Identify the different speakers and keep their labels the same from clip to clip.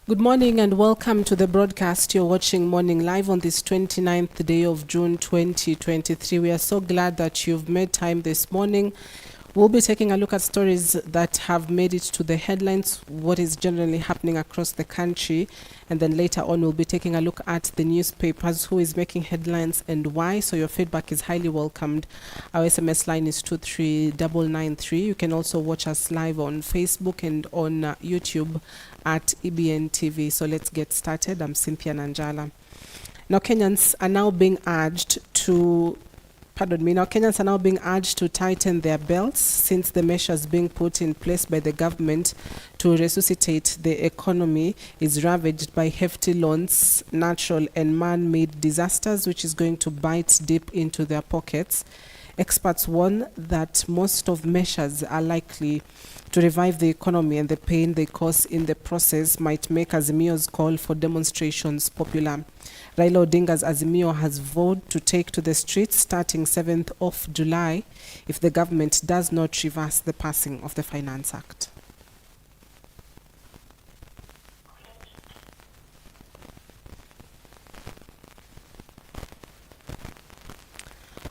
Speaker 1: Good morning and welcome to the broadcast. You're watching Morning Live on this 29th day of June 2023. We are so glad that you've made time this morning. We'll be taking a look at stories that have made it to the headlines, what is generally happening across the country, and then later on we'll be taking a look at the newspapers, who is making headlines and why. So your feedback is highly welcomed. Our SMS line is 23993. You can also watch us live on Facebook and on YouTube at EBN TV. So let's get started. I'm Cynthia Nanjala. Now Kenyans are now being urged to tighten their belts since the measures being put in place by the government to resuscitate the economy is ravaged by hefty loans, natural and man-made disasters, which is going to bite deep into their pockets. Experts warn that most of measures are likely to revive the economy, and the pain they cause in the process might make Azimio's call for demonstrations popular. Raila Odinga's Azimio has vowed to take to the streets starting 7th of July if the government does not reverse the passing of the Finance Act.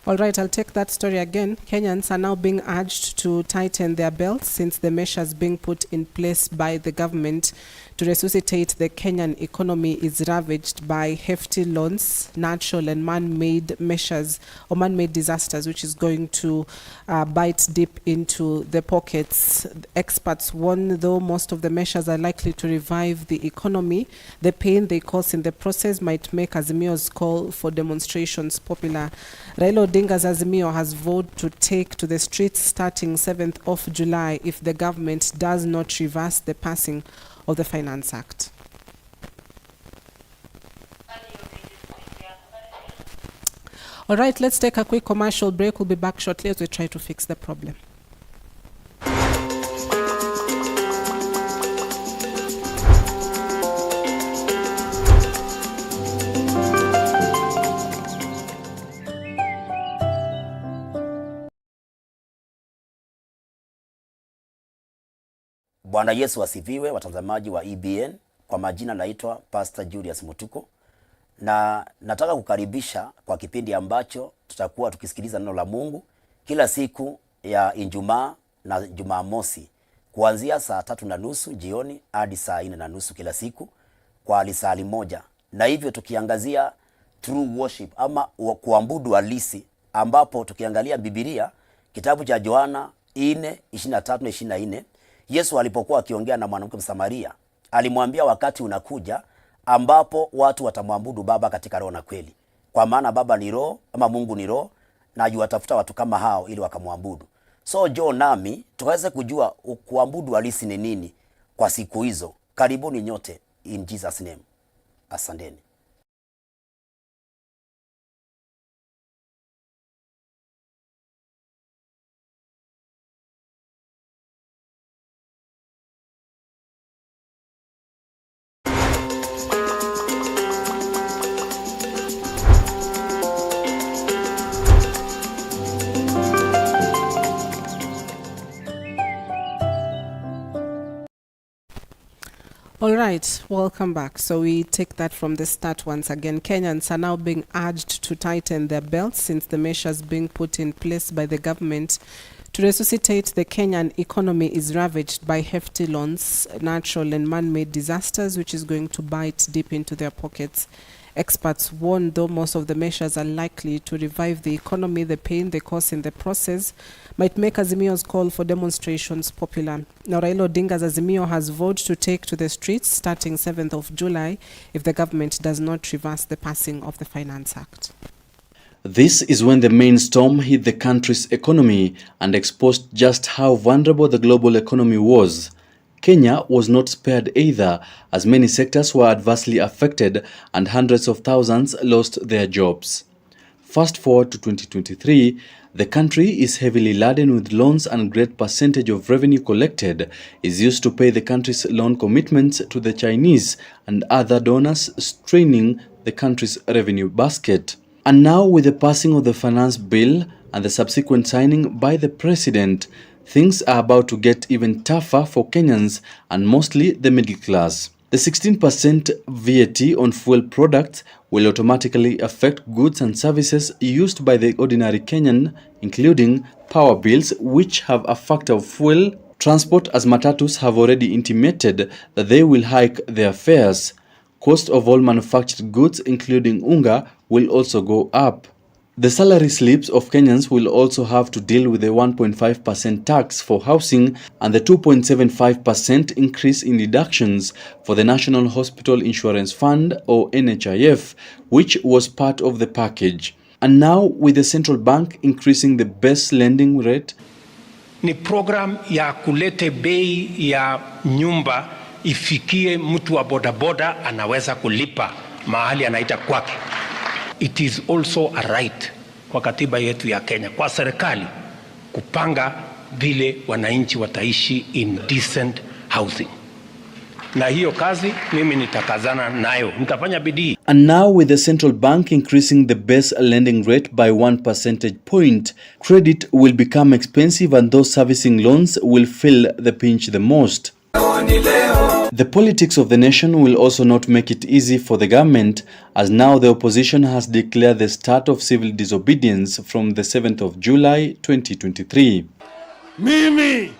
Speaker 1: All right, I'll take that story again. Kenyans are now being urged to tighten their belts since the measures being put in place by the government to resuscitate the Kenyan economy is ravaged by hefty loans, natural and man-made measures or man-made disasters, which is going to bite deep into the pockets. Experts warn, though most of the measures are likely to revive the economy, the pain they cause in the process might make Azimio's call for demonstrations popular. Raila Odinga's Azimio has vowed to take to the streets starting 7th of July if the government does not reverse the passing of the Finance Act. All right, let's take a quick commercial break. We'll be back shortly as we try to fix the problem.
Speaker 2: Bwana Yesu asifiwe, watazamaji wa EBN. Kwa majina naitwa Pastor Julius Mutuko, na nataka kukaribisha kwa kipindi ambacho tutakuwa tukisikiliza neno la Mungu kila siku ya Ijumaa na Jumamosi kuanzia saa 3:30 jioni hadi saa 4:30 kila siku kwa lisali moja, na hivyo tukiangazia true worship ama kuabudu halisi, ambapo tukiangalia Biblia kitabu cha Yohana 4:23-24. Yesu alipokuwa akiongea na mwanamke Msamaria, alimwambia wakati unakuja ambapo watu watamwabudu Baba katika roho na kweli, kwa maana Baba ni roho ama Mungu ni roho, na yuwatafuta watu kama hao ili wakamwabudu. So nami tukaweze kujua kuabudu halisi ni nini kwa siku hizo. Karibuni nyote in Jesus name. Asanteni.
Speaker 1: All right, welcome back. So we take that from the start once again. Kenyans are now being urged to tighten their belts since the measures being put in place by the government to resuscitate the Kenyan economy is ravaged by hefty loans, natural and man-made disasters, which is going to bite deep into their pockets. Experts warn, though most of the measures are likely to revive the economy, the pain they cause in the process might make Azimio's call for demonstrations popular. Now, Raila Odinga's Azimio has vowed to take to the streets starting 7th of July if the government does not reverse the passing of the Finance Act.
Speaker 3: This is when the main storm hit the country's economy and exposed just how vulnerable the global economy was. Kenya was not spared either, as many sectors were adversely affected and hundreds of thousands lost their jobs. Fast forward to 2023, the country is heavily laden with loans, and great percentage of revenue collected is used to pay the country's loan commitments to the Chinese and other donors, straining the country's revenue basket. And now, with the passing of the finance bill and the subsequent signing by the president, things are about to get even tougher for Kenyans and mostly the middle class. The 16% VAT on fuel products will automatically affect goods and services used by the ordinary Kenyan, including power bills, which have a factor of fuel. Transport, as matatus have already intimated that they will hike their fares. Cost of all manufactured goods, including unga, will also go up. The salary slips of Kenyans will also have to deal with the 1.5% tax for housing and the 2.75% increase in deductions for the National Hospital Insurance Fund, or NHIF, which was part of the package. And now, with the central bank increasing the base lending rate,
Speaker 4: ni program ya kulete bei ya nyumba ifikie mtu wa bodaboda anaweza kulipa mahali anaita kwake. It is also a right kwa katiba yetu ya Kenya, kwa serikali kupanga vile wananchi wataishi in decent housing. Na hiyo kazi mimi nitakazana nayo, nitafanya bidii.
Speaker 3: And now, with the central bank increasing the base lending rate by 1 percentage point, credit will become expensive and those servicing loans will feel the pinch the most. The politics of the nation will also not make it easy for the government, as now the opposition has declared the start of civil disobedience from the 7th of July 2023.
Speaker 5: Mimi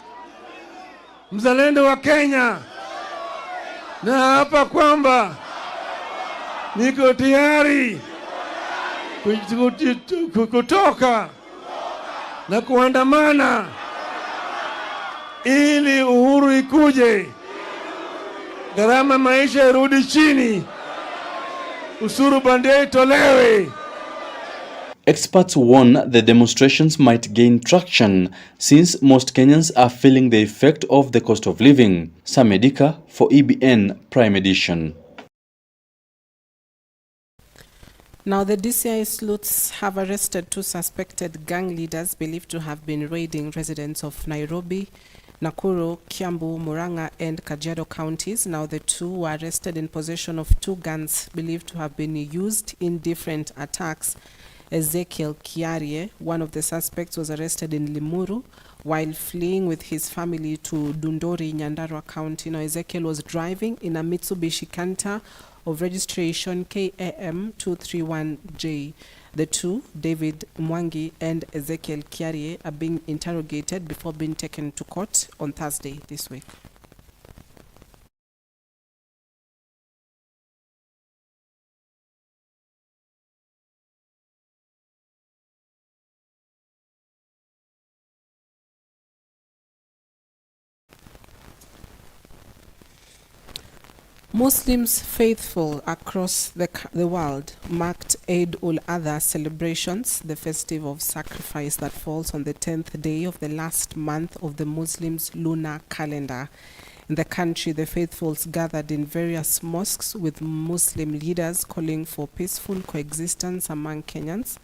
Speaker 5: mzalendo wa Kenya na hapa kwamba niko tayari kutoka na kuandamana ili uhuru ikuje, gharama maisha irudi chini, usuru bandia itolewe.
Speaker 3: Experts warn the demonstrations might gain traction since most Kenyans are feeling the effect of the cost of living. Samedika for EBN Prime Edition.
Speaker 1: Now, the DCI sleuths have arrested 2 suspected gang leaders believed to have been raiding residents of Nairobi, Nakuru, Kiambu, Murang'a, and Kajiado counties. Now, the 2 were arrested in possession of 2 guns believed to have been used in different attacks. Ezekiel Kiarie, one of the suspects, was arrested in Limuru while fleeing with his family to Dundori, Nyandarua County. Now, Ezekiel was driving in a Mitsubishi Canter of registration KAM 231J. The 2, David Mwangi and Ezekiel Kiarie, are being interrogated before being taken to court on Thursday this week. Muslims faithful across the world marked Eid ul-Adha celebrations, the festive of sacrifice that falls on the 10th day of the last month of the Muslims' lunar calendar. In the country, the faithfuls gathered in various mosques with Muslim leaders calling for peaceful coexistence among Kenyans.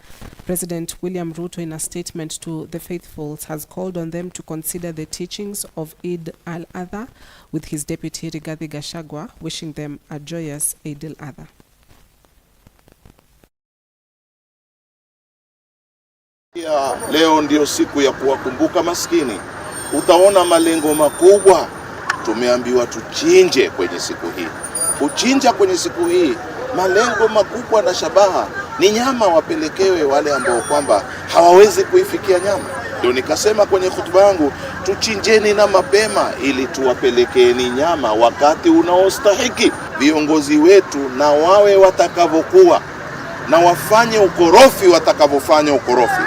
Speaker 1: President William Ruto, in a statement to the faithfuls, has called on them to consider the teachings of Eid al-Adha, with his deputy Rigathi Gachagua wishing them a joyous Eid al-Adha.
Speaker 6: Leo ndio siku ya kuwakumbuka maskini. Utaona malengo makubwa. Tumeambiwa tuchinje kwenye siku hii. Kuchinja kwenye siku hii, malengo makubwa na shabaha ni nyama wapelekewe wale ambao kwamba hawawezi kuifikia nyama. Ndio nikasema kwenye hutuba yangu, tuchinjeni na mapema ili tuwapelekeni nyama wakati unaostahiki. Viongozi wetu na wawe watakavyokuwa na wafanye ukorofi watakavyofanya ukorofi,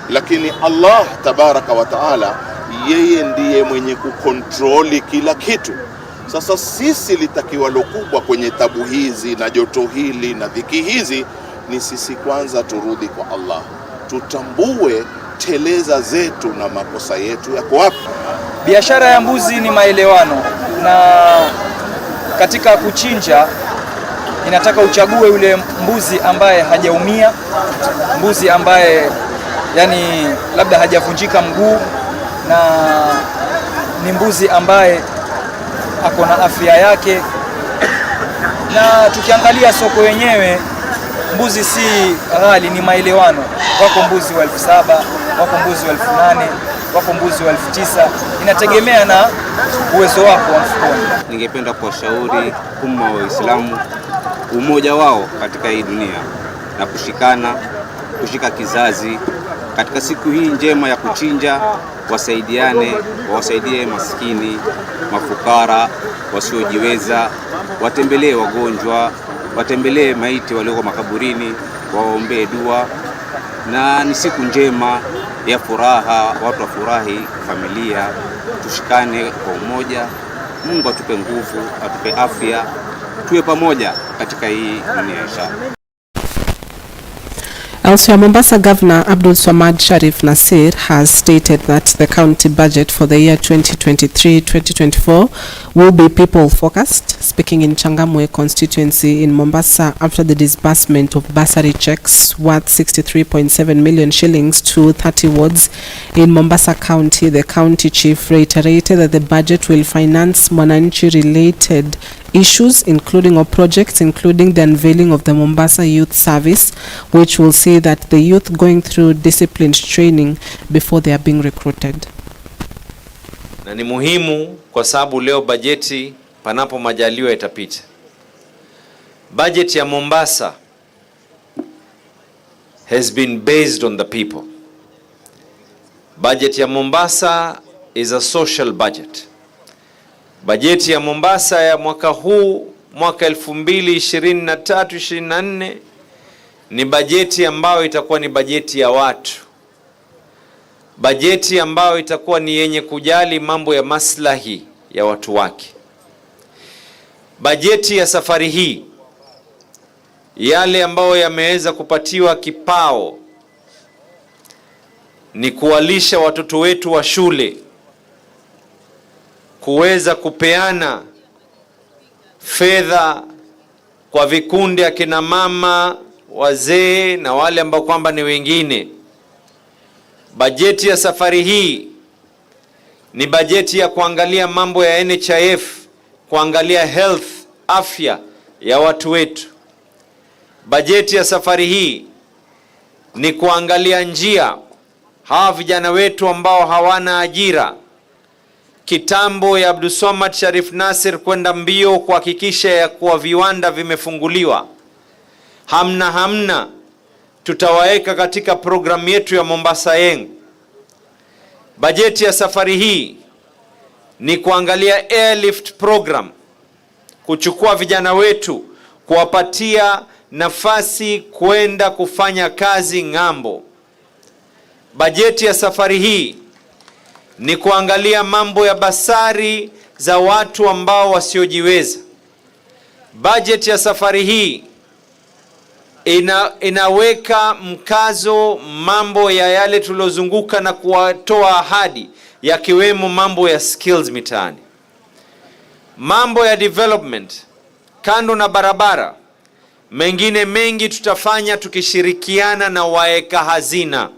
Speaker 6: lakini Allah tabaraka wa taala yeye ndiye mwenye kukontroli kila kitu. Sasa sisi litakiwalo kubwa kwenye tabu hizi na joto hili na dhiki hizi ni sisi kwanza turudi kwa Allah, tutambue teleza zetu na makosa yetu yako wapi.
Speaker 7: Biashara ya mbuzi ni maelewano, na katika kuchinja inataka uchague yule mbuzi ambaye hajaumia, mbuzi ambaye yani labda hajavunjika mguu, na ni mbuzi ambaye ako na afya yake. Na tukiangalia soko yenyewe, mbuzi si ghali, ni maelewano. Wako mbuzi wa 7,000, wako mbuzi wa 8,000, wako mbuzi wa 9,000. Inategemea na uwezo wako wa mfukoni.
Speaker 8: Ningependa kuwashauri umma wa Uislamu umoja wao katika hii dunia na kushikana, kushika kizazi katika siku hii njema ya kuchinja, wasaidiane, wawasaidie maskini, mafukara, wasiojiweza, watembelee wagonjwa, watembelee maiti walioko makaburini, waombee dua, na ni siku njema ya furaha, watu wafurahi, familia, tushikane kwa umoja. Mungu atupe nguvu, atupe afya, tuwe pamoja katika hii dunia inshallah.
Speaker 1: Also, Mombasa Governor Abdul Swamad Sharif Nasir has stated that the county budget for the year 2023-2024 will be people-focused. Speaking in Changamwe constituency in Mombasa after the disbursement of bursary checks worth 63.7 million shillings to 30 wards in Mombasa County, the county chief reiterated that the budget will finance Mwananchi-related issues, including or projects, including the unveiling of the Mombasa Youth Service, which will see that the youth going through disciplined training before they are being recruited.
Speaker 9: Na ni muhimu kwa sababu leo bajeti panapo majaliwa itapita. Budget ya Mombasa has been based on the people. Budget ya Mombasa is a social budget. Bajeti ya Mombasa ya mwaka huu, mwaka 2023-2024 ni bajeti ambayo itakuwa ni bajeti ya watu. Bajeti ambayo itakuwa ni yenye kujali mambo ya maslahi ya watu wake. Bajeti ya safari hii, yale ambayo yameweza kupatiwa kipao ni kuwalisha watoto wetu wa shule, kuweza kupeana fedha kwa vikundi akina mama, wazee na wale ambao kwamba ni wengine. Bajeti ya safari hii ni bajeti ya kuangalia mambo ya NHIF, kuangalia health, afya ya watu wetu. Bajeti ya safari hii ni kuangalia njia hawa vijana wetu ambao hawana ajira. Kitambo ya Abdul Swamad Sharif Nasir kwenda mbio kuhakikisha ya kuwa viwanda vimefunguliwa. Hamna tutawaeka katika programu yetu ya Mombasa Young. Bajeti ya safari hii ni kuangalia airlift program, kuchukua vijana wetu, kuwapatia nafasi kwenda kufanya kazi ng'ambo. Bajeti ya safari hii ni kuangalia mambo ya basari za watu ambao wasiojiweza. Bajeti ya safari hii inaweka mkazo mambo ya yale tulozunguka na kuwatoa ahadi, yakiwemo mambo ya skills mitaani, mambo ya development, kando na barabara, mengine mengi tutafanya tukishirikiana na waeka hazina.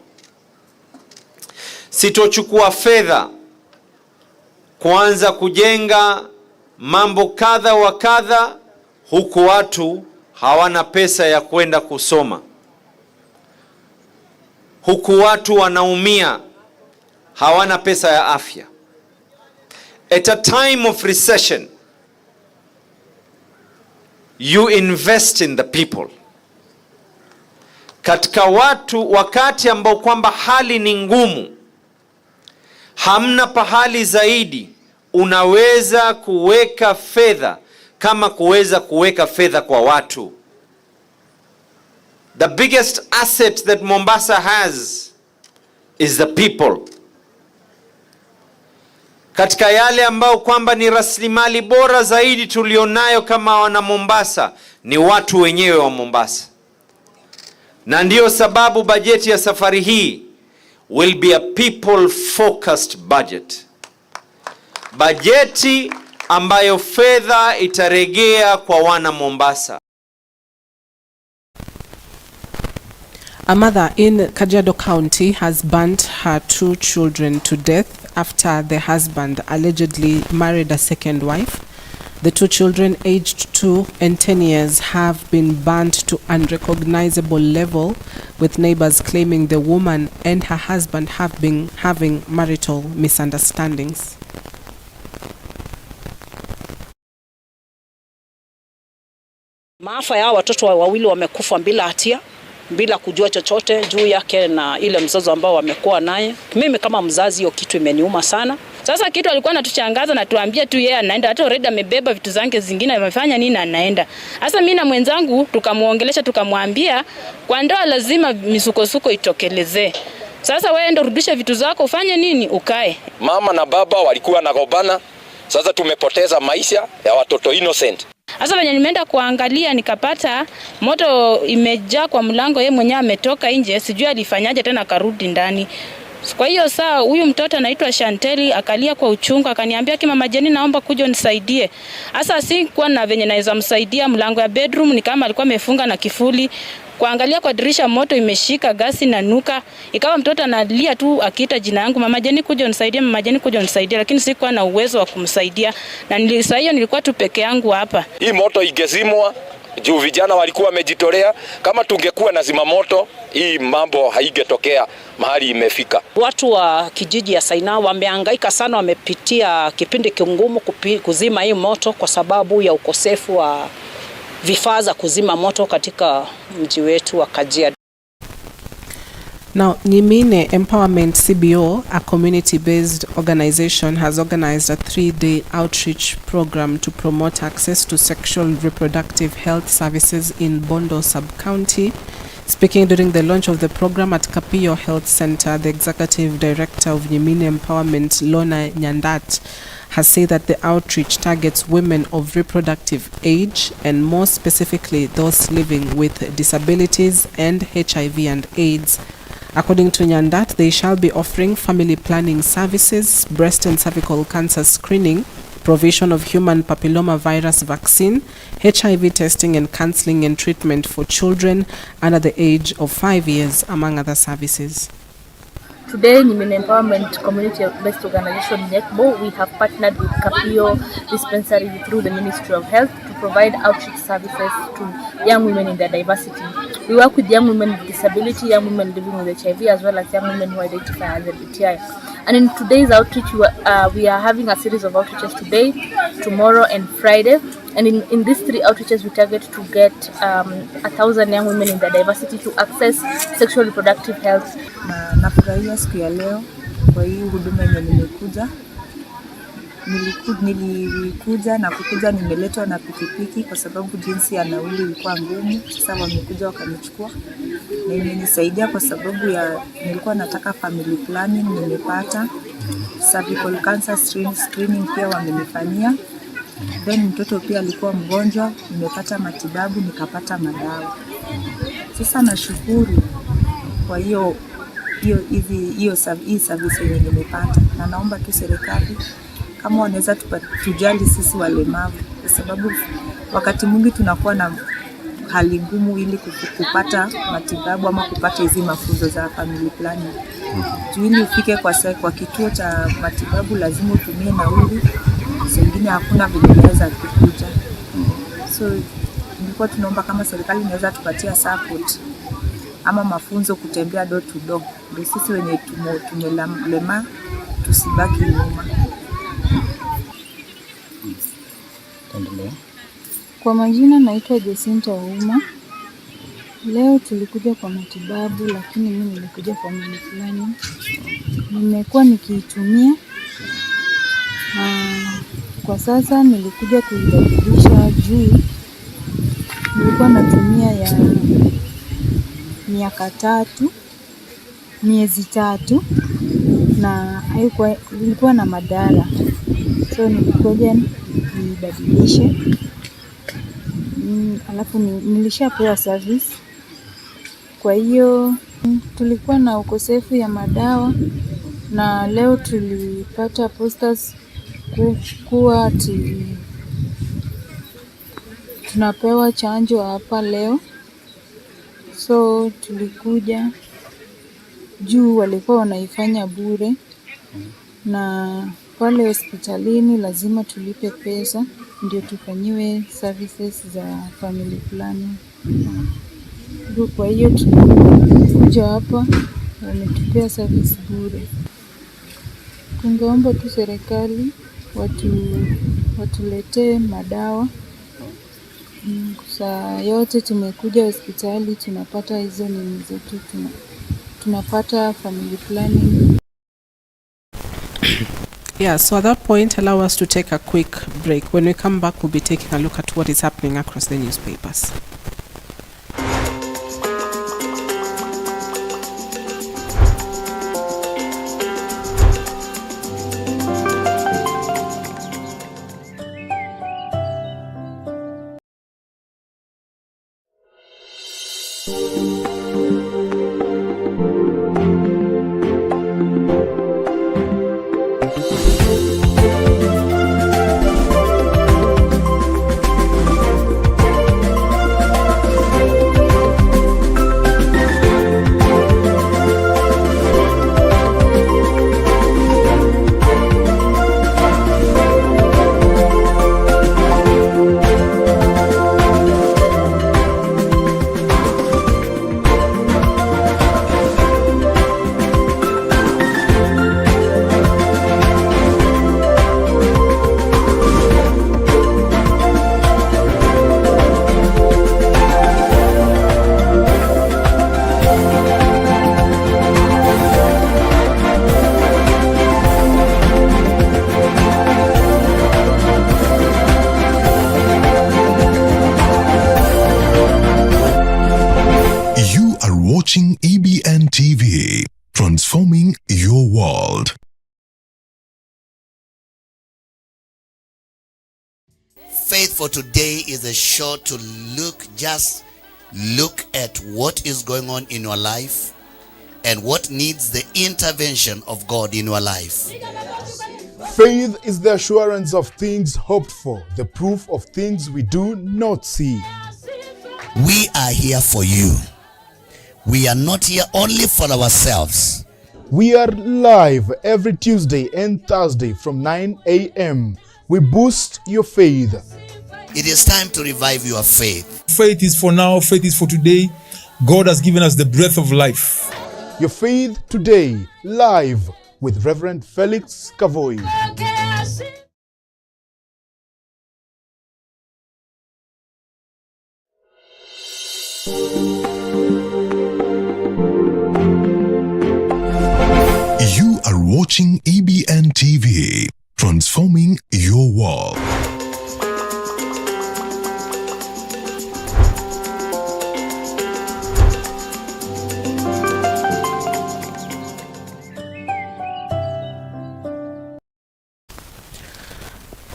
Speaker 9: Sitochukua fedha kuanza kujenga mambo kadha wa kadha huku watu hawana pesa ya kwenda kusoma, huku watu wanaumia, hawana pesa ya afya. At a time of recession, you invest in the people. Katika watu wakati ambao kwamba hali ni ngumu, hamna pahali zaidi unaweza kuweka fedha kama kuweza kuweka fedha kwa watu. The biggest asset that Mombasa has is the people. Katika yale ambao kwamba ni rasilimali bora zaidi tulionayo kama wana Mombasa ni watu wenyewe wa Mombasa. Na ndiyo sababu bajeti ya safari hii will be a people focused budget. Bajeti ambayo fedha itaregea kwa wana Mombasa.
Speaker 1: A mother in Kajiado County has burnt her 2 children to death after the husband allegedly married a second wife. The 2 children aged 2 and 10 years have been burnt to unrecognizable level, with neighbors claiming the woman and her husband have been having marital misunderstandings.
Speaker 10: Maafa ya watoto wawili wamekufa bila hatia, bila kujua chochote juu yake na ile mzozo ambao wamekuwa naye. Mimi kama mzazi hiyo kitu imeniuma sana. Sasa kitu alikuwa anatuchangaza na tuambie tu yeye anaenda, hata already amebeba vitu zake zingine, amefanya nini anaenda. Sasa mimi na mwenzangu tukamuongelesha, tukamwambia kwa ndoa lazima misukosuko itokelezee. Sasa wewe ndio rudisha vitu zako, ufanye nini, ukae.
Speaker 11: Mama na baba walikuwa na gombana. Sasa tumepoteza maisha ya watoto innocent.
Speaker 10: Sasa venye nimeenda kuangalia nikapata moto imejaa kwa mlango, yeye mwenyewe ametoka nje, sijui alifanyaje tena karudi ndani. Kwa hiyo saa huyu mtoto anaitwa Shanteli akalia kwa uchungu, akaniambia Mama Jeni, naomba kuja unisaidie. Sasa sikuwa na venye naweza msaidia, mlango ya bedroom ni kama alikuwa amefunga na kifuli. Kuangalia kwa dirisha moto imeshika, gasi na nuka. Ikawa mtoto analia tu akiita jina yangu, Mama Jeni kuja unisaidie, Mama Jeni kuja unisaidie, lakini sikuwa na uwezo wa kumsaidia. Na nilikuwa tu peke yangu hapa.
Speaker 11: Hii moto igezimwa juu vijana walikuwa wamejitolea. Kama tungekuwa na zimamoto, hii mambo haigetokea mahali imefika.
Speaker 10: Watu wa kijiji ya Saina wamehangaika sana, wamepitia kipindi kingumu kuzima hii moto kwa sababu ya ukosefu wa vifaa za kuzima moto katika mji wetu wa Kajiado.
Speaker 1: Now, Nyimine Empowerment CBO, a community-based organization, has organized a 3-day outreach program to promote access to sexual reproductive health services in Bondo sub-county. Speaking during the launch of the program at Kapio Health Center, the executive director of Nyimine Empowerment, Lona Nyandat, has said that the outreach targets women of reproductive age and more specifically those living with disabilities and HIV and AIDS. According to Nyandat, they shall be offering family planning services, breast and cervical cancer screening, provision of human papilloma virus vaccine, HIV testing and counseling and treatment for children under the age of 5 years, among other services.
Speaker 12: Today, Nyimine Empowerment Community-Based Organization NECBO, we have partnered with Kapio Dispensary through the Ministry of Health to provide outreach services to young women in their diversity. We work with young women with disability, young women living with HIV, as well as young women who identify as LGBTI. And in today's outreach, we are having a series of outreaches today, tomorrow, and Friday. And in these 3 outreaches, we target to get 1,000 young women in their diversity to access sexual reproductive health.
Speaker 13: Nafurahia siku ya leo kwa hii huduma yenye nimekuja. Nilikuja na kukuja nimeletwa na pikipiki kwa sababu jinsi ya nauli ilikuwa ngumu. Sasa wamekuja wakanichukua. Na imenisaidia kwa sababu ya nilikuwa nataka family planning, nimepata. Cervical cancer screening pia wamenifanyia. Then mtoto pia alikuwa mgonjwa, nimepata matibabu, nikapata madawa. Sasa nashukuru kwa hiyo service yenye nimepata, na naomba tu serikali kama wanaweza tujali sisi walemavu, kwa sababu wakati mwingi tunakuwa na hali ngumu ili kupata matibabu ama kupata hizi mafunzo za family planning. Ili ufike kwa kituo cha matibabu lazima utumie nauli, zingine hakuna vile unaweza kukuja. So nilikuwa tunaomba kama serikali inaweza tupatia support ama mafunzo kutembea door to door, ndio sisi wenye tumelema tusibaki nyuma.
Speaker 14: Kwa majina naitwa Cynthia. Leo tulikuja kwa matibabu, lakini mimi nilikuja kwa family planning. Nimekuwa nikiitumia. Kwa sasa nilikuja kuibadilisha juu nilikuwa natumia ya miezi 3 na ilikuwa na madhara. So nilikuja nibadilishe. Alafu nilishapewa service. Kwa hiyo tulikuwa na ukosefu ya madawa, na leo tulipata posters kuwa tunapewa chanjo hapa leo. So tulikuja juu walikuwa wanaifanya bure, na pale hospitalini lazima tulipe pesa. ndio tufanyiwe services za family planning. Kwa hiyo tunakuja hapa, wametupea service bure. Tungeomba tu serikali watuletee madawa. Saa yote tumekuja hospitali tunapata hizo nini zetu, tunapata family planning.
Speaker 1: Yeah, so at that point, allow us to take a quick break. When we come back, we'll be taking a look at what is happening across the newspapers.
Speaker 15: Watching EBN TV, transforming your world.
Speaker 16: Faith for today is a show to just look at what is going on in your life and what needs the intervention of God in your life.
Speaker 17: Faith is the assurance of things hoped for, the proof of things we do not see.
Speaker 16: We are here for you. We are not here only for ourselves.
Speaker 17: We are live every Tuesday and Thursday from 9 a.m. We boost your faith.
Speaker 16: It is time to revive your faith.
Speaker 18: Faith is for now, faith is for today. God has given us the breath of life.
Speaker 17: Your faith today, live with Reverend Felix Kavoi.
Speaker 15: You are watching EBN TV, transforming your world.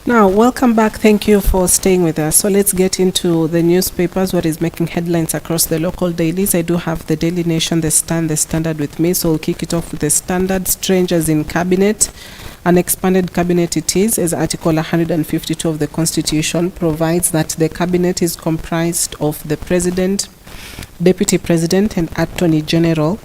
Speaker 1: Now, welcome back. Thank you for staying with us. So let's get into the newspapers, what is making headlines across the local dailies. I do have the Daily Nation, the Stand, the Standard with me. So we'll kick it off with the Standard. Strangers in cabinet. An expanded cabinet it is, as Article 152 of the Constitution provides that the cabinet is comprised of the President, Deputy President, and Attorney General,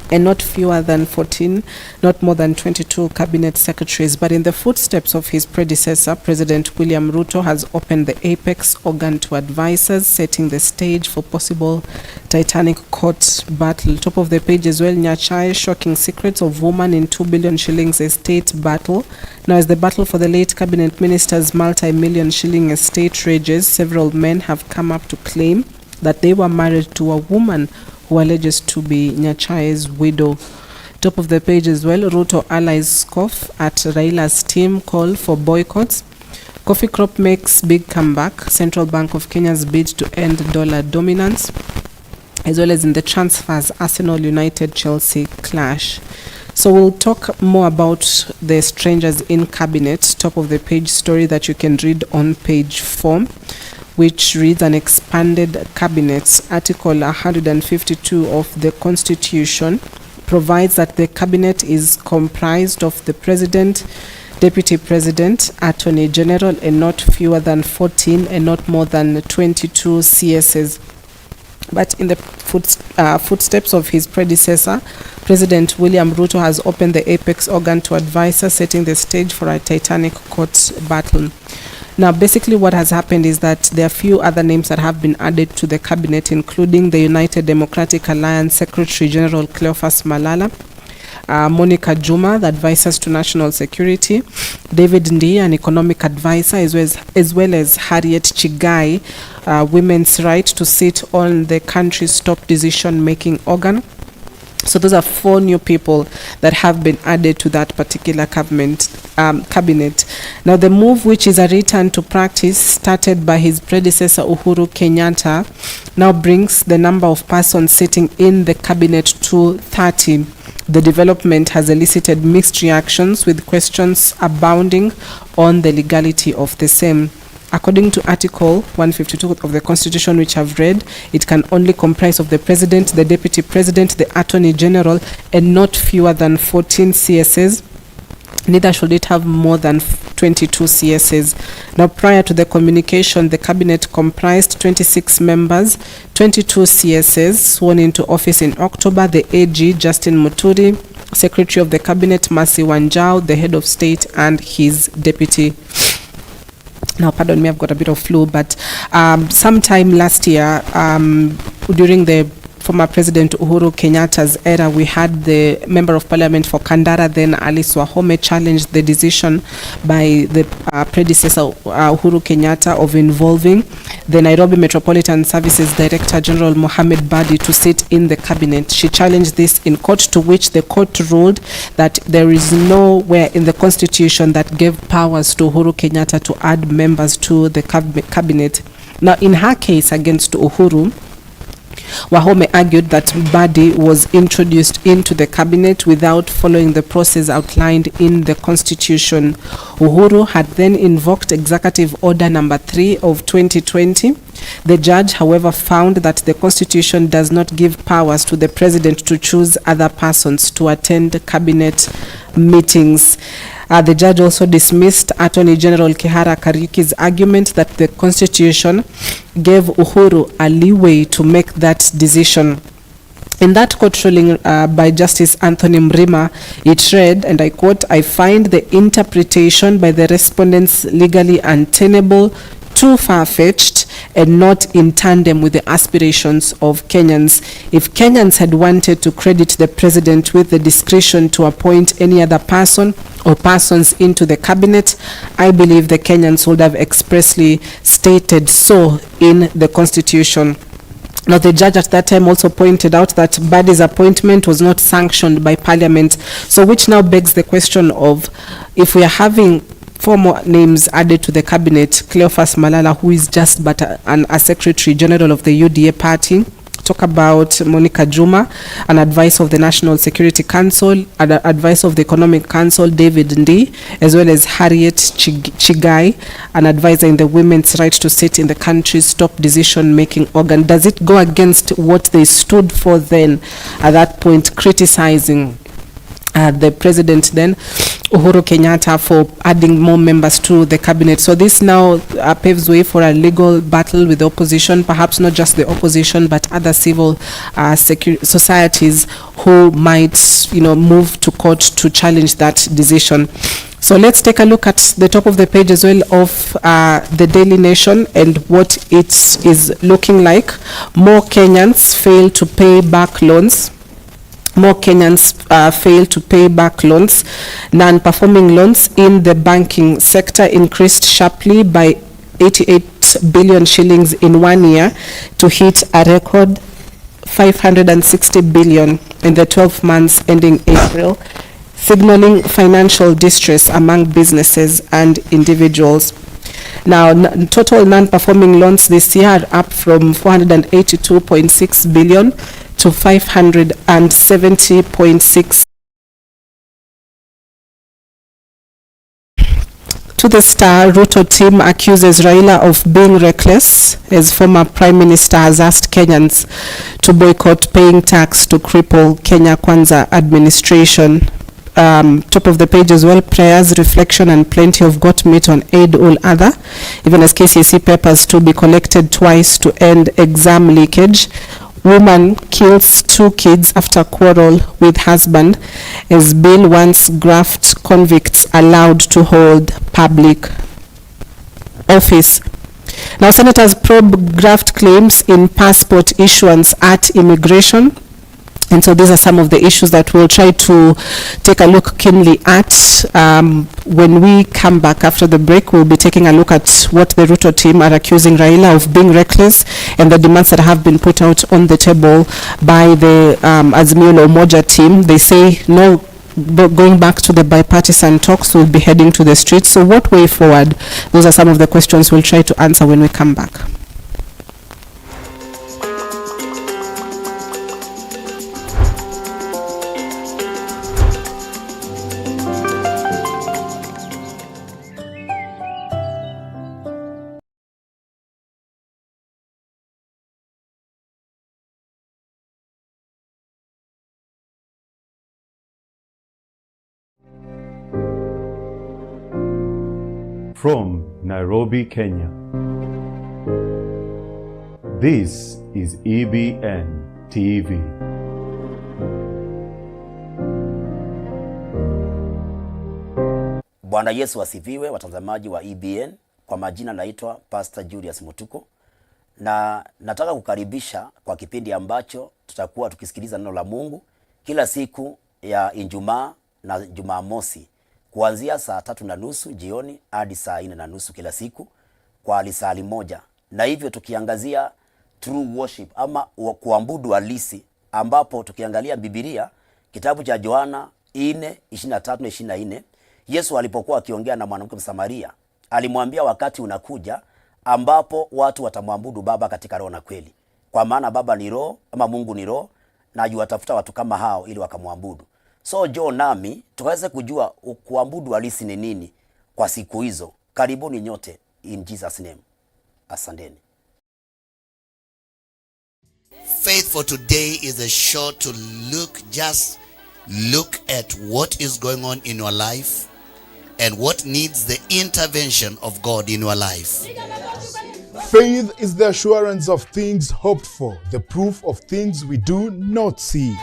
Speaker 1: and not fewer than 14, not more than 22 cabinet secretaries. But in the footsteps of his predecessor, President William Ruto has opened the apex organ to advisors, setting the stage for possible Titanic court battle. Top of the page as well, Nyachai, shocking secrets of woman in 2 billion shillings estate battle. Now, as the battle for the late cabinet minister's multi-million shilling estate rages, several men have come up to claim that they were married to a woman who alleges to be Nyachai's widow. Top of the page as well, Ruto allies scoff at Raila's team call for boycotts. Coffee crop makes big comeback. Central Bank of Kenya's bid to end dollar dominance. As well as in the transfers, Arsenal, United, Chelsea clash. So we'll talk more about the strangers in cabinet. Top of the page story that you can read on page 4. Which reads an expanded cabinet. Article 152 of the Constitution provides that the cabinet is comprised of the President, Deputy President, Attorney General, and not fewer than 14 and not more than 22 CSs. But in the footsteps of his predecessor, President William Ruto has opened the apex organ to advisors, setting the stage for a Titanic court battle. Now, basically what has happened is that there are few other names that have been added to the cabinet, including the United Democratic Alliance Secretary General Cleophas Malala, Monica Juma, the advisors to national security, David Ndii, an economic advisor, as well as Harriet Chigai, women's right to sit on the country's top decision-making organ. So those are 4 new people that have been added to that particular cabinet. Now, the move, which is a return to practice started by his predecessor Uhuru Kenyatta, now brings the number of persons sitting in the cabinet to 30. The development has elicited mixed reactions, with questions abounding on the legality of the same. According to Article 152 of the Constitution, which I've read, it can only comprise of the President, the Deputy President, the Attorney General, and not fewer than 14 CSs. Neither should it have more than 22 CSs. Now, prior to the communication, the Cabinet comprised 26 members, 22 CSs sworn into office in October, the AG, Justin Muturi, Secretary of the Cabinet, Mercy Wanjau, the Head of State, and his Deputy. Now, pardon me, I've got a bit of flu, but sometime last year, during the former President Uhuru Kenyatta's era, we had the Member of Parliament for Kandara, then Alice Wahome, challenged the decision by the predecessor Uhuru Kenyatta of involving the Nairobi Metropolitan Services Director General Mohamed Badi to sit in the cabinet. She challenged this in court, to which the court ruled that there is nowhere in the constitution that gave powers to Uhuru Kenyatta to add members to the cabinet. Now, in her case against Uhuru, Wahome argued that Badi was introduced into the cabinet without following the process outlined in the constitution. Uhuru had then invoked Executive Order number 3 of 2020. The judge, however, found that the constitution does not give powers to the president to choose other persons to attend cabinet meetings. The judge also dismissed Attorney General Kihara Kariuki's argument that the constitution gave Uhuru a leeway to make that decision. In that court ruling by Justice Anthony Mrima, it read, and I quote, "I find the interpretation by the respondents legally untenable, too far-fetched, and not in tandem with the aspirations of Kenyans. If Kenyans had wanted to credit the president with the discretion to appoint any other person or persons into the cabinet, I believe the Kenyans would have expressly stated so in the constitution." Now, the judge at that time also pointed out that Badi's appointment was not sanctioned by Parliament. So, which now begs the question of, if we are having 4 more names added to the cabinet, Cleophas Malala, who is just but a Secretary General of the UDA party, talk about Monica Juma, an advisor of the National Security Council, an advisor of the Economic Council, David Ndii, as well as Harriet Chigai, an advisor in the women's right to sit in the country's top decision-making organ. Does it go against what they stood for then at that point, criticizing the president then, Uhuru Kenyatta, for adding more members to the cabinet? So this now paves way for a legal battle with the opposition, perhaps not just the opposition, but other civil societies who might, move to court to challenge that decision. So let's take a look at the top of the page as well of the Daily Nation and what it is looking like. More Kenyans fail to pay back loans. More Kenyans fail to pay back loans. Non-performing loans in the banking sector increased sharply by 88 billion shillings in 1 year to hit a record 560 billion in the 12 months ending April, signaling financial distress among businesses and individuals. Now, total non-performing loans this year are up from 482.6 billion to 570.6. To the Star, Ruto team accuses Raila of being reckless as former Prime Minister has asked Kenyans to boycott paying tax to cripple Kenya Kwanza administration. Top of the page as well, prayers, reflection and plenty of goat meat on Eid-ul-Adha, even as KCSE papers to be collected twice to end exam leakage. Woman kills 2 kids after quarrel with husband, as bill wants graft convicts allowed to hold public office. Now, senators probe graft claims in passport issuance at immigration. And so these are some of the issues that we'll try to take a look keenly at. When we come back after the break, we'll be taking a look at what the Ruto team are accusing Raila of being reckless and the demands that have been put out on the table by the Azimio la Umoja team. They say no, going back to the bipartisan talks, will be heading to the streets. So what way forward? Those are some of the questions we'll try to answer when we come back.
Speaker 19: From Nairobi, Kenya, this is EBN TV.
Speaker 2: Bwana Yesu asifiwe, watazamaji wa EBN. Kwa majina naitwa Pastor Julius Mutuko, na nataka kukaribisha kwa kipindi ambacho tutakuwa tukisikiliza neno la Mungu kila siku ya Ijumaa na Jumamosi kuanzia saa 3:30 jioni hadi saa 4:30 kila siku kwa lisali moja, na hivyo tukiangazia true worship ama kuabudu halisi, ambapo tukiangalia Biblia kitabu cha Yohana 4:23-24, Yesu alipokuwa akiongea na mwanamke Msamaria alimwambia wakati unakuja ambapo watu watamwabudu Baba katika roho na kweli, kwa maana Baba ni roho ama Mungu ni roho, na yuwatafuta watu kama hao ili wakamwabudu. So jo nami tukaweze kujua kuabudu halisi ni nini kwa siku hizo. Karibuni nyote in Jesus name. Asanteni.
Speaker 16: Faith for today is a show to look at what is going on in your life and what needs the intervention of God in your life.
Speaker 17: Faith is the assurance of things hoped for, the proof of things we do not see.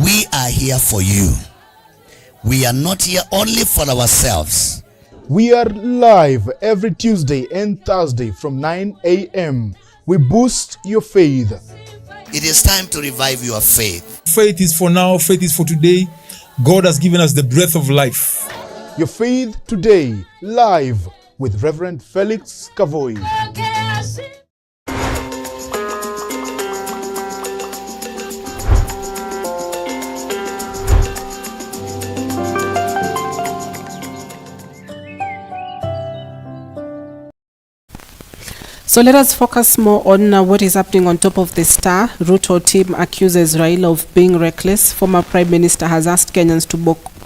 Speaker 16: We are here for you. We are not here only for ourselves.
Speaker 17: We are live every Tuesday and Thursday from 9 a.m. We boost your faith.
Speaker 16: It is time to revive your faith.
Speaker 18: Faith is for now, faith is for today. God has given us the breath of life.
Speaker 17: Your faith today, live with Reverend Felix Kavoi.
Speaker 1: So let us focus more on what is happening on top of the star. Ruto team accuses Raila of being reckless. Former Prime Minister has asked Kenyans to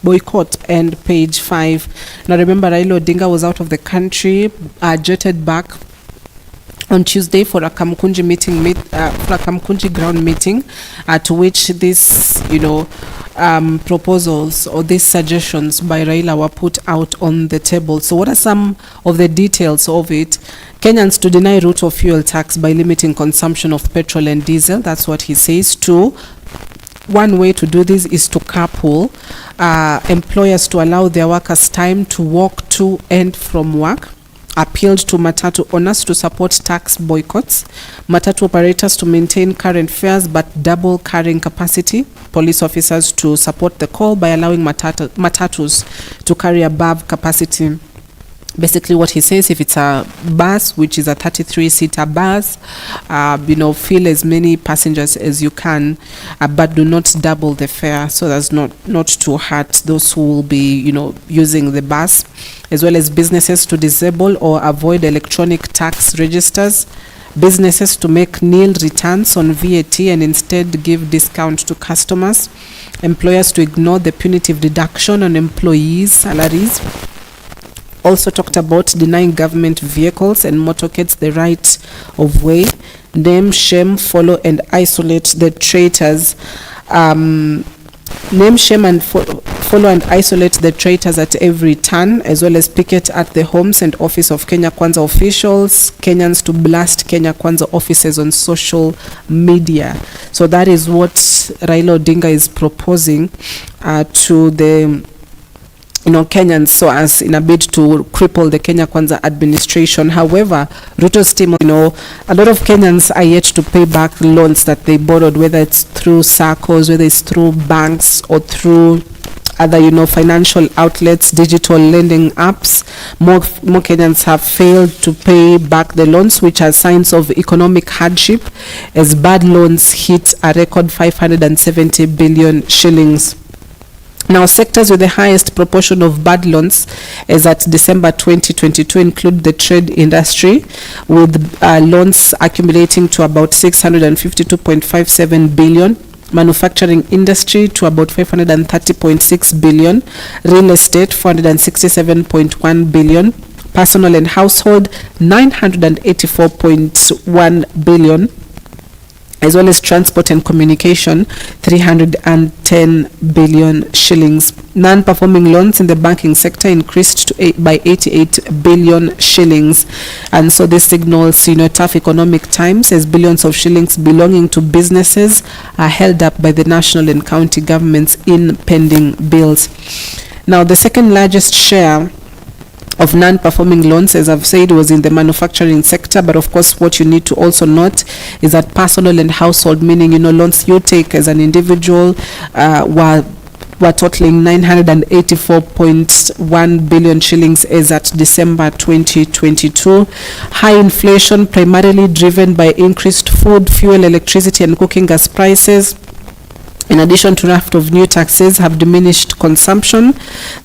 Speaker 1: boycott and page 5. Now remember, Raila Odinga was out of the country, jetted back on Tuesday for a Kamkunji ground meeting, to which this, proposals or these suggestions by Raila were put out on the table. So what are some of the details of it? Kenyans to deny Ruto fuel tax by limiting consumption of petrol and diesel. That's what he says. 2, one way to do this is to carpool. Employers to allow their workers time to walk to and from work. Appealed to matatu owners to support tax boycotts. Matatu operators to maintain current fares but double carrying capacity. Police officers to support the call by allowing matatus to carry above capacity. Basically what he says, if it's a bus, which is a 33-seater bus, fill as many passengers as you can, but do not double the fare, so that's not to hurt those who will be, using the bus, as well as businesses to disable or avoid electronic tax registers, businesses to make nil returns on VAT and instead give discount to customers, employers to ignore the punitive deduction on employees' salaries. Also talked about denying government vehicles and motorcades the right of way, name, shame, follow and isolate the traitors. Name, shame and follow and isolate the traitors at every turn, as well as picket at the homes and office of Kenya Kwanza officials. Kenyans to blast Kenya Kwanza offices on social media. So that is what Raila Odinga is proposing to the Kenyans, so as in a bid to cripple the Kenya Kwanza administration. However, Ruto's team, a lot of Kenyans are yet to pay back loans that they borrowed, whether it's through SACCOs, whether it's through banks or through other, financial outlets, digital lending apps. More Kenyans have failed to pay back the loans, which are signs of economic hardship, as bad loans hit a record 570 billion shillings. Now, sectors with the highest proportion of bad loans as at December 2022 include the trade industry, with loans accumulating to about 652.57 billion, manufacturing industry to about 530.6 billion, real estate 467.1 billion, personal and household 984.1 billion, as well as transport and communication 310 billion shillings. Non-performing loans in the banking sector increased to by 88 billion shillings, and so this signals tough economic times, as billions of shillings belonging to businesses are held up by the national and county governments in pending bills. Now, the second largest share of non-performing loans, as I've said, was in the manufacturing sector. But of course, what you need to also note is that personal and household, meaning loans you take as an individual, were totaling 984.1 billion shillings as at December 2022. High inflation, primarily driven by increased food, fuel, electricity and cooking gas prices, in addition to raft of new taxes, have diminished consumption,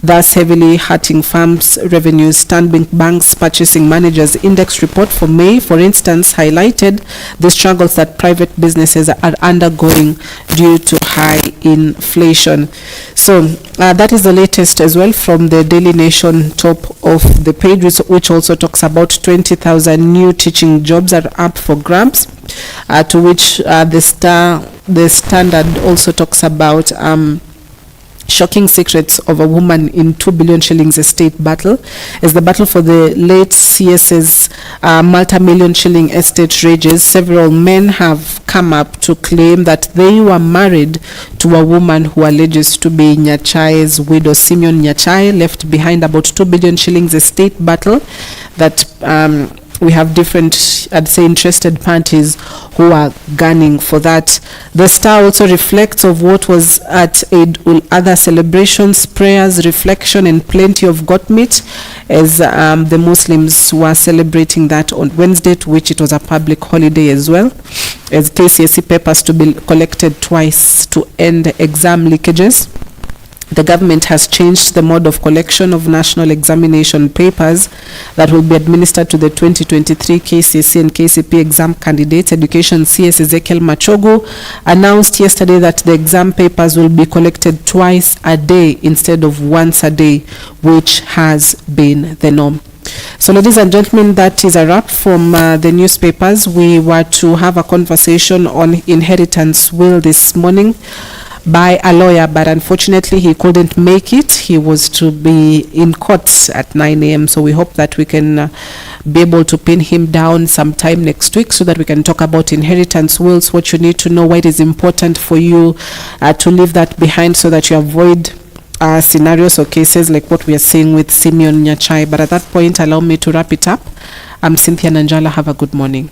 Speaker 1: thus heavily hurting farms' revenues. Stanbic Bank's Purchasing Managers Index report for May, for instance, highlighted the struggles that private businesses are undergoing due to high inflation. So that is the latest as well from the Daily Nation top of the page, which also talks about 20,000 new teaching jobs are up for grabs, to which the Standard also talks about shocking secrets of a woman in 2 billion shillings estate battle, as the battle for the late CS's multi-million shilling estate rages. Several men have come up to claim that they were married to a woman who alleges to be Nyachai's widow. Simeon Nyachai left behind about 2 billion shillings estate battle that we have different, I'd say, interested parties who are gunning for that. The Star also reflects of what was at other celebrations, prayers, reflection, and plenty of goat meat, as the Muslims were celebrating that on Wednesday, to which it was a public holiday as well, as KCSE papers to be collected twice to end exam leakages. The government has changed the mode of collection of national examination papers that will be administered to the 2023 KCSE and KCP exam candidates. Education CS Ezekiel Machogu announced yesterday that the exam papers will be collected twice a day instead of once a day, which has been the norm. So, ladies and gentlemen, that is a wrap from the newspapers. We were to have a conversation on inheritance will this morning by a lawyer, but unfortunately he couldn't make it. He was to be in court at 9 a.m. So we hope that we can be able to pin him down sometime next week so that we can talk about inheritance wills, what you need to know, why it is important for you to leave that behind so that you avoid scenarios or cases like what we are seeing with Simeon Nyachai. But at that point, allow me to wrap it up. I'm Cynthia Nanjala. Have a good morning.